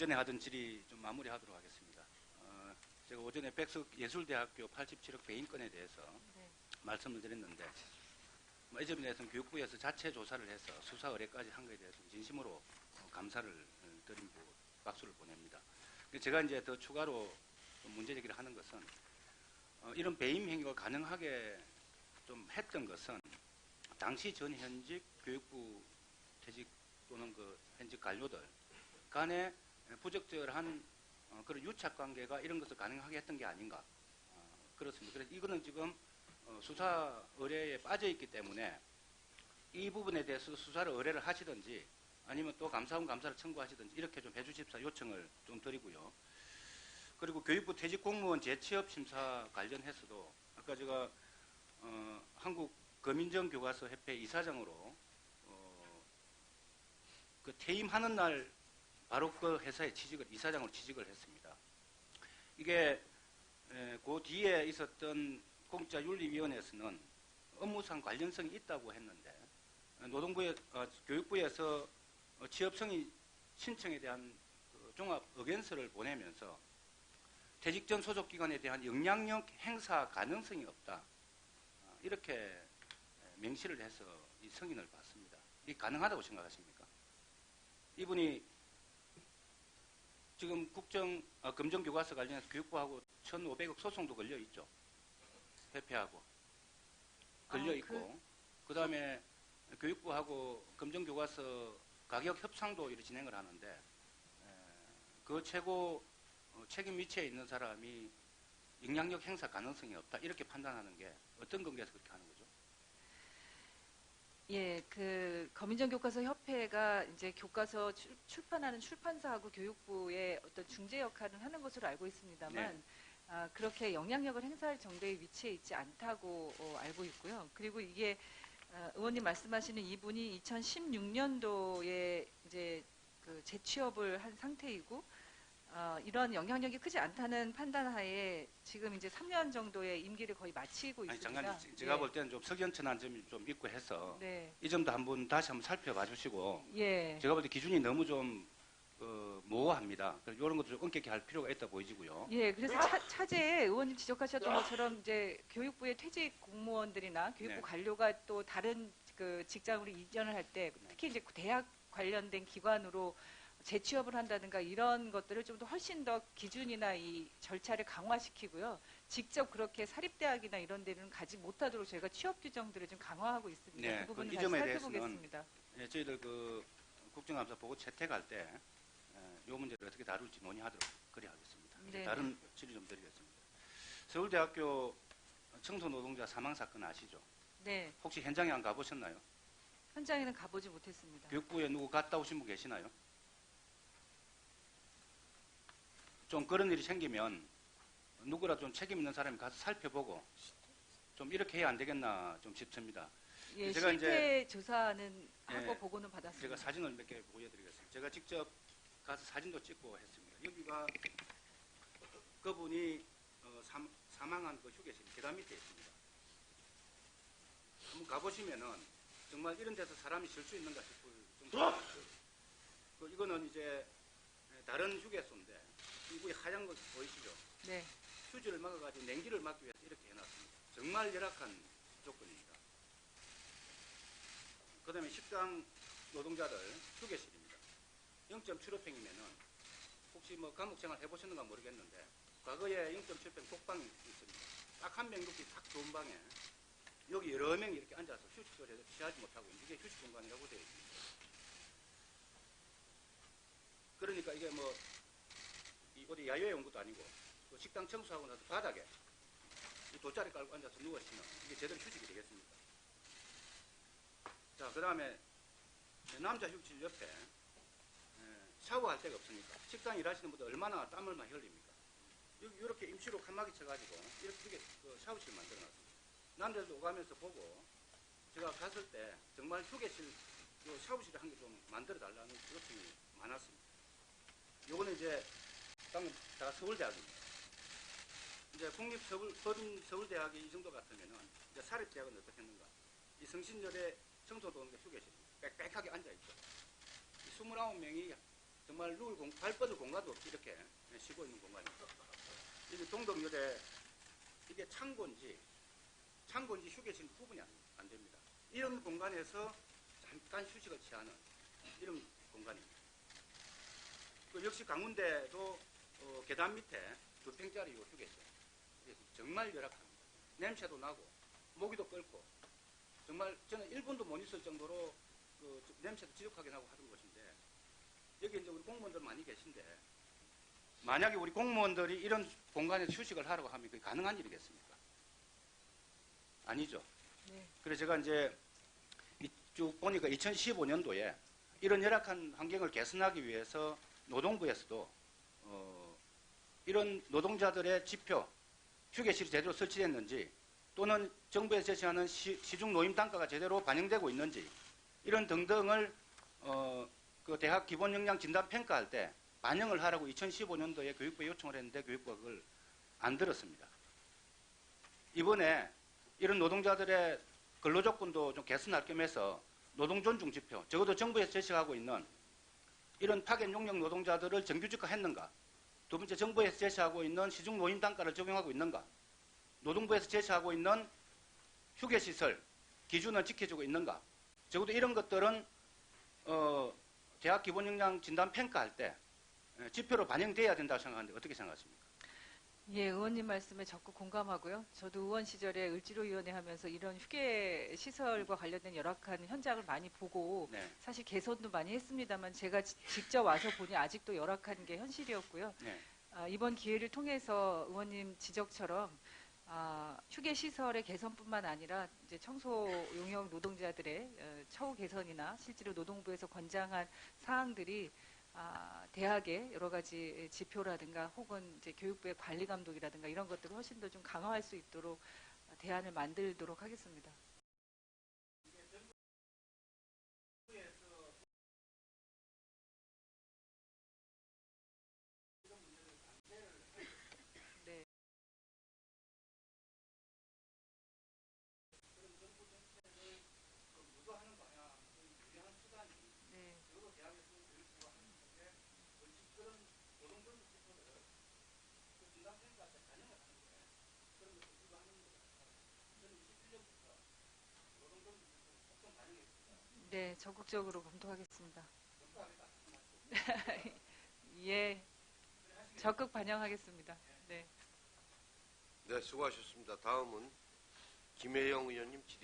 전에 하던 질의 좀 마무리하도록 하겠습니다. 제가 오전에 백석예술대학교 87억 배임건에 대해서 네. 말씀을 드렸는데 이 점에 대해서는 교육부에서 자체 조사를 해서 수사 의뢰까지 한 것에 대해서 진심으로 감사를 드린 박수를 보냅니다. 제가 이제 더 추가로 문제 제기를 하는 것은 이런 배임 행위가 가능하게 좀 했던 것은 당시 전 현직 교육부 퇴직 또는 그 현직 관료들 간에 부적절한 그런 유착 관계가 이런 것을 가능하게 했던 게 아닌가 그렇습니다. 그래서 이거는 지금 수사 의뢰에 빠져 있기 때문에 이 부분에 대해서 수사를 의뢰를 하시든지 아니면 또 감사원 감사를 청구하시든지 이렇게 좀 해주십사 요청을 좀 드리고요. 그리고 교육부 퇴직 공무원 재취업 심사 관련해서도 아까 제가 한국 거민정 교과서 협회 이사장으로 그 퇴임하는 날 바로 그 회사에 이사장으로 취직을 했습니다. 이게 그 뒤에 있었던 공직자윤리위원회에서는 업무상 관련성이 있다고 했는데 교육부에서 취업승인 신청에 대한 종합 의견서를 보내면서 퇴직 전 소속기관에 대한 영향력 행사 가능성이 없다. 이렇게 명시를 해서 이 승인을 받습니다. 이게 가능하다고 생각하십니까? 이분이 지금 검정교과서 관련해서 교육부하고 1,500억 소송도 걸려 있죠. 협회하고 걸려 있고 그 다음에 교육부하고 검정교과서 가격 협상도 이렇게 진행을 하는데 그 최고 책임 위치에 있는 사람이 영향력 행사 가능성이 없다 이렇게 판단하는 게 어떤 근거에서 그렇게 하는 거죠? 예, 그 거민정 교과서 협회가 이제 교과서 출판하는 출판사하고 교육부의 어떤 중재 역할을 하는 것으로 알고 있습니다만, 네. 그렇게 영향력을 행사할 정도의 위치에 있지 않다고 알고 있고요. 그리고 이게 의원님 말씀하시는 이분이 2016년도에 이제 그 재취업을 한 상태이고. 이런 영향력이 크지 않다는 판단하에 지금 이제 3년 정도의 임기를 거의 마치고 있습니다. 장관님, 제가 볼 때는 좀 석연천한 점이 좀 있고 해서 네. 이 점도 다시 한번 살펴봐 주시고 예. 제가 볼 때 기준이 너무 좀 모호합니다. 그래서 이런 것도 좀 엄격히 할 필요가 있다 보이지고요. 예, 그래서 차제에 의원님 지적하셨던 것처럼 이제 교육부의 퇴직 공무원들이나 교육부 네. 관료가 또 다른 그 직장으로 이전을 할 때 특히 이제 대학 관련된 기관으로 재취업을 한다든가 이런 것들을 좀 더 훨씬 더 기준이나 이 절차를 강화시키고요. 직접 그렇게 사립대학이나 이런 데는 가지 못하도록 저희가 취업 규정들을 좀 강화하고 있습니다. 네, 그 부분은 이 다시 점에 살펴보겠습니다. 대해서는 저희들 그 국정감사 보고 채택할 때 이 문제를 어떻게 다룰지 논의하도록 그리 하겠습니다. 네. 다른 질의 좀 드리겠습니다. 서울대학교 청소노동자 사망 사건 아시죠? 네. 혹시 현장에 안 가보셨나요? 현장에는 가보지 못했습니다. 교육부에 누구 갔다 오신 분 계시나요? 좀 그런 일이 생기면 누구라도 좀 책임 있는 사람이 가서 살펴보고 좀 이렇게 해야 안 되겠나 좀 싶습니다. 예, 제가 실태 이제 조사는 하고 보고는 받았습니다. 제가 사진을 몇 개 보여드리겠습니다. 제가 직접 가서 사진도 찍고 했습니다. 여기가 그분이 사망한 그 휴게실 계단 밑에 있습니다. 한번 가보시면은 정말 이런 데서 사람이 쉴 수 있는가 싶을 정도입니다. 이거는 이제 다른 휴게소인데 이분이 하얀 거 보이시죠? 네. 휴지를 막아가지고 냉기를 막기 위해서 이렇게 해놨습니다. 정말 열악한 조건입니다. 그 다음에 식당 노동자들 휴게실입니다. 0.75평이면은 혹시 뭐 감옥생활 해보셨는가 모르겠는데 과거에 0.7평 독방이 있습니다. 딱 한 명 눕기 딱 좋은 방에 여기 여러 명이 이렇게 앉아서 휴식을 해서 취하지 못하고 이게 휴식 공간이라고 되어 있습니다. 그러니까 이게 뭐 어디 야외에 온 것도 아니고 식당 청소하고 나서 바닥에 이 돗자리 깔고 앉아서 누워있으면 이게 제대로 휴식이 되겠습니까? 자, 그 다음에 남자 휴게실 옆에 샤워할 데가 없으니까 식당 일하시는 분들 얼마나 땀을 많이 흘립니까? 여기 이렇게 임시로 칸막이 쳐가지고 이렇게 그 샤워실 만들어놨습니다. 남자들도 오가면서 보고 제가 갔을 때 정말 휴게실 요 샤워실을 한 개 좀 만들어 달라는 요청이 많았습니다. 요거는 이제 방금 다 서울대학입니다. 이제 국립법인서울대학이 이 정도 같으면은 이제 사립대학은 어떻게 했는가? 이 성신여대 청소도원의 휴게실 빽빽하게 앉아있죠. 29명이 정말 발 뻗을 공간도 없이 이렇게 쉬고 있는 공간입니다. 이게 동덕열에 이게 창고인지 휴게실 구분이 안 됩니다. 이런 공간에서 잠깐 휴식을 취하는 이런 공간입니다. 그 역시 강원대도 계단 밑에 2평짜리 휴게실. 정말 열악합니다. 냄새도 나고 모기도 끓고 정말 저는 1분도 못 있을 정도로 그 냄새도 지독하게 나고 하던 곳인데 여기 이제 우리 공무원들 많이 계신데 만약에 우리 공무원들이 이런 공간에서 휴식을 하라고 하면 그게 가능한 일이겠습니까? 아니죠. 네. 그래서 제가 이제 쭉 보니까 2015년도에 이런 열악한 환경을 개선하기 위해서 노동부에서도 이런 노동자들의 지표, 휴게실이 제대로 설치됐는지 또는 정부에서 제시하는 시중 노임 단가가 제대로 반영되고 있는지 이런 등등을 그 대학 기본 역량 진단 평가할 때 반영을 하라고 2015년도에 교육부에 요청을 했는데 교육부가 그걸 안 들었습니다. 이번에 이런 노동자들의 근로조건도 좀 개선할 겸해서 노동존중 지표, 적어도 정부에서 제시하고 있는 이런 파견 용역 노동자들을 정규직화했는가? 두 번째, 정부에서 제시하고 있는 시중 노임 단가를 적용하고 있는가? 노동부에서 제시하고 있는 휴게시설 기준을 지켜주고 있는가? 적어도 이런 것들은 대학 기본 역량 진단 평가할 때 지표로 반영돼야 된다고 생각하는데 어떻게 생각하십니까? 예, 의원님 말씀에 적극 공감하고요. 저도 의원 시절에 을지로위원회 하면서 이런 휴게 시설과 관련된 열악한 현장을 많이 보고 네. 사실 개선도 많이 했습니다만 제가 직접 와서 보니 아직도 열악한 게 현실이었고요. 네. 이번 기회를 통해서 의원님 지적처럼 휴게 시설의 개선뿐만 아니라 이제 청소 용역 노동자들의 처우 개선이나 실제로 노동부에서 권장한 사항들이 대학의 여러 가지 지표라든가 혹은 이제 교육부의 관리 감독이라든가 이런 것들을 훨씬 더 좀 강화할 수 있도록 대안을 만들도록 하겠습니다. 네. 네. 네, 적극적으로 검토하겠습니다. 예, 적극 반영하겠습니다. 네. 네, 수고하셨습니다. 다음은 김혜영 의원님 질의해